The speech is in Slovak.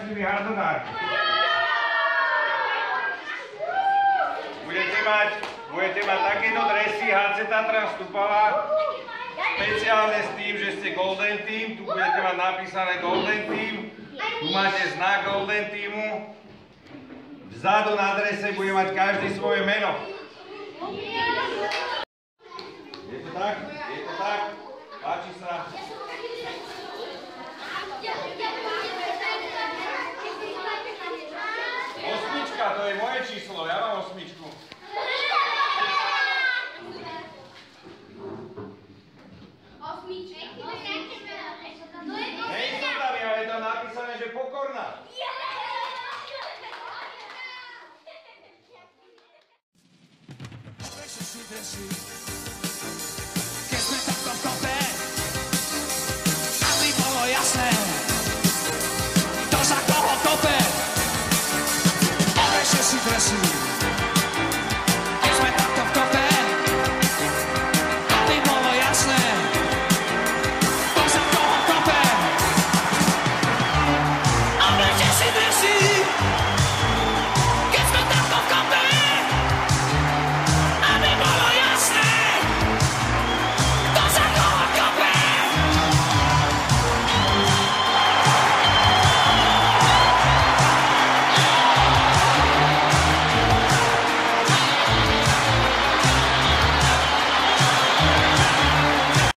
šťastlivý hádonár. Budete mať takéto dresy HC Tatra Stupava, špeciálne s tým, že ste Golden Team, tu budete mať napísané Golden Team, tu máte znak Golden Teamu, vzadu na drese bude mať každý svoje meno. Je to tak? Je to tak? Páči sa? Osmička, to je moje číslo, ja mám osmičku. Hej, som tam, ale je tam napísané, že pokorná. Keď sme takto v kope, aby bolo jasné,